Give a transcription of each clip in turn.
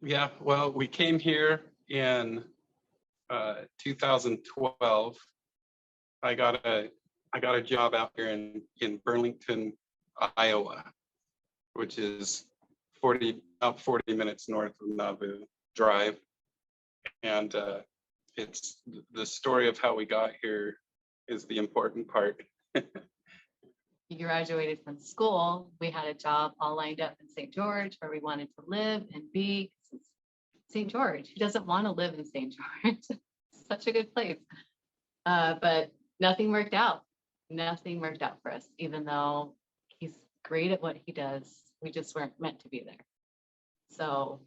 Yeah, well, we came here in 2012. I got a job out here in Burlington, Iowa, which is about 40 minutes north of Nauvoo Drive. And it's the story of how we got here is the important part. You graduated from school. We had a job all lined up in St. George where we wanted to live and be. St. George, who doesn't want to live in St. George? Such a good place. But nothing worked out. Nothing worked out for us, even though he's great at what he does. We just weren't meant to be there. So,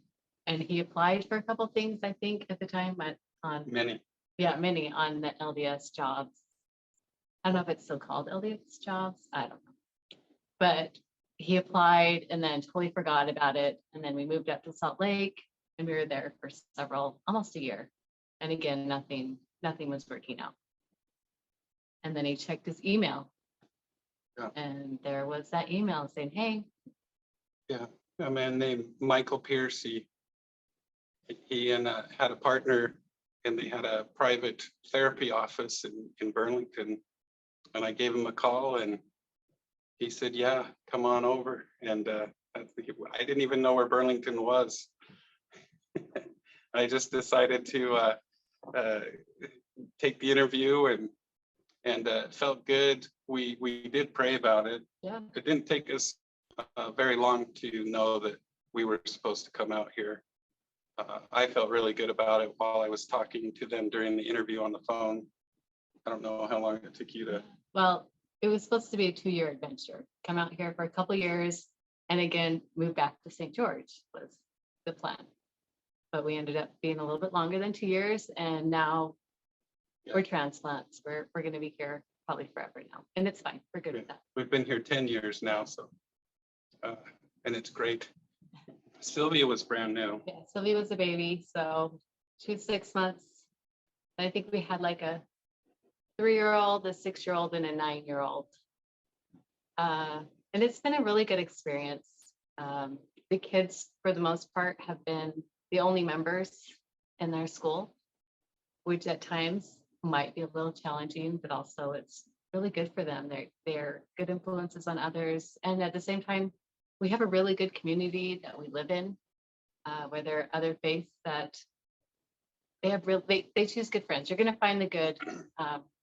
and he applied for a couple things, I think, at the time on Many. many on the LDS jobs. I don't know if it's still called LDS jobs. I don't know. But he applied and then totally forgot about it. And then we moved up to Salt Lake and we were there for almost a year. And again, nothing was working out. And then he checked his email. Yeah. And there was that email saying, hey. Yeah, a man named Michael Piercy. He had a partner and they had a private therapy office in Burlington. And I gave him a call and he said, yeah, come on over. And I didn't even know where Burlington was. I just decided to take the interview and it felt good. We did pray about it. Yeah. It didn't take us very long to know that we were supposed to come out here. I felt really good about it while I was talking to them during the interview on the phone. I don't know how long it took you to. Well, it was supposed to be a 2-year adventure. Come out here for a couple of years and again, move back to St. George was the plan. But we ended up being a little bit longer than 2 years. And now we're transplants. We're going to be here probably forever now. And it's fine. We're good with that. We've been here 10 years now. So, and it's great. Sylvia was brand new. Yeah, Sylvia was a baby. So she was 6 months. I think we had like a 3-year-old, a 6-year-old, and a 9-year-old. And it's been a really good experience. The kids, for the most part, have been the only members in their school, which at times might be a little challenging, but also it's really good for them. They're good influences on others. And at the same time, we have a really good community that we live in, where there are other faiths that they choose good friends. You're going to find the good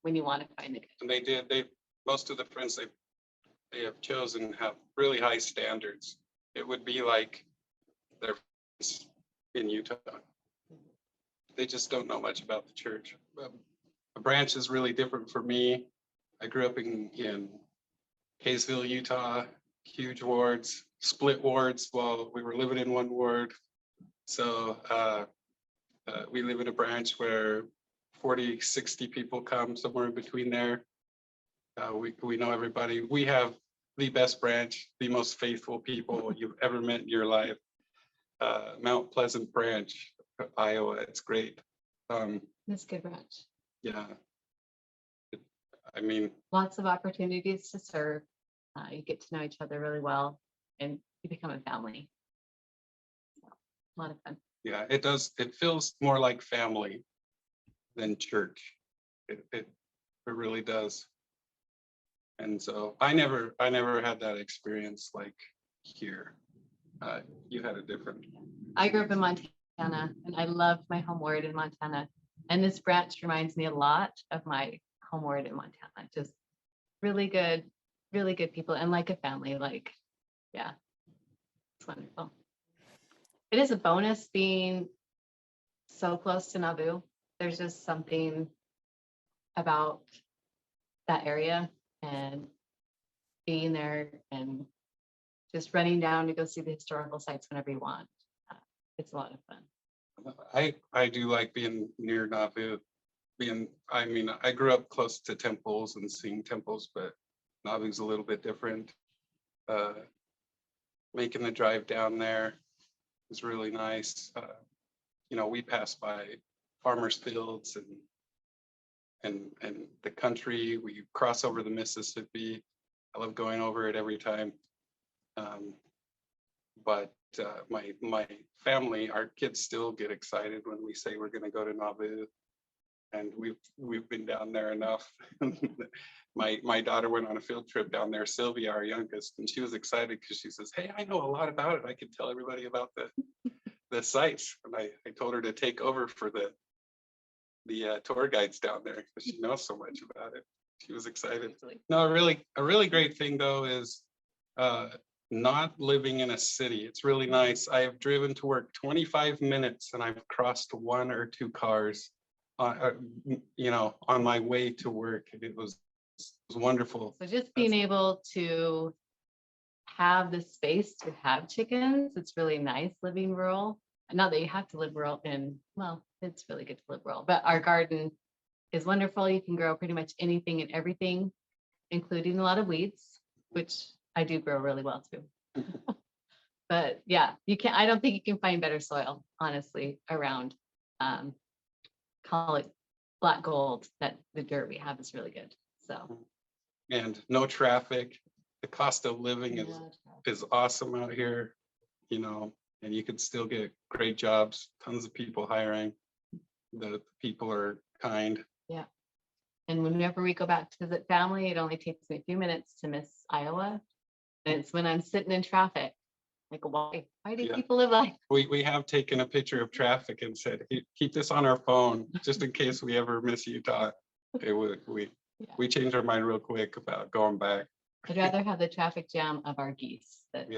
when you want to find the good. And they did. Most of the friends they have chosen have really high standards. It would be like their friends in Utah. They just don't know much about the church. A branch is really different for me. I grew up in Kaysville, Utah, huge wards, split wards while we were living in one ward. So we live in a branch where 40, 60 people come, somewhere in between there. We know everybody. We have the best branch, the most faithful people you've ever met in your life. Mount Pleasant Branch, Iowa. It's great. It's a good branch. Yeah. I mean, lots of opportunities to serve. You get to know each other really well and you become a family. So, a lot of fun. Yeah, it does. It feels more like family than church. It really does. And so I never had that experience like here. You had a different. I grew up in Montana and I love my home ward in Montana. And this branch reminds me a lot of my home ward in Montana. Just really good people and like a family. Like, yeah, it's wonderful. It is a bonus being so close to Nauvoo. There's just something about that area and being there and just running down to go see the historical sites whenever you want. It's a lot of fun. I do like being near Nauvoo. I grew up close to temples and seeing temples, but Nauvoo's a little bit different. Making the drive down there is really nice. We pass by farmers' fields and the country. We cross over the Mississippi. I love going over it every time. But my family, our kids still get excited when we say we're going to go to Nauvoo, and we've been down there enough. My daughter went on a field trip down there, Sylvia, our youngest, and she was excited because she says, "Hey, I know a lot about it. I can tell everybody about the sites." And I told her to take over for the tour guides down there because she knows so much about it. She was excited. No, a really great thing though is not living in a city. It's really nice. I have driven to work 25 minutes and I've crossed 1 or 2 cars, on my way to work. It was wonderful. So just being able to have the space to have chickens, it's really nice living rural. Not that you have to live rural well, it's really good to live rural, but our garden is wonderful. You can grow pretty much anything and everything, including a lot of weeds, which I do grow really well too. But yeah, I don't think you can find better soil, honestly, around, call it black gold, that the dirt we have is really good. So. And no traffic. The cost of living is awesome out here, and you can still get great jobs, tons of people hiring. The people are kind. Yeah. And whenever we go back to visit family, it only takes me a few minutes to miss Iowa. And it's when I'm sitting in traffic, like, why do people live like? We have taken a picture of traffic and said, keep this on our phone, just in case we ever miss Utah. We changed our mind real quick about going back. I'd rather have the traffic jam of our geese that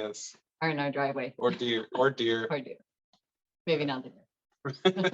are in our driveway. Or deer. Or deer. Maybe not the deer.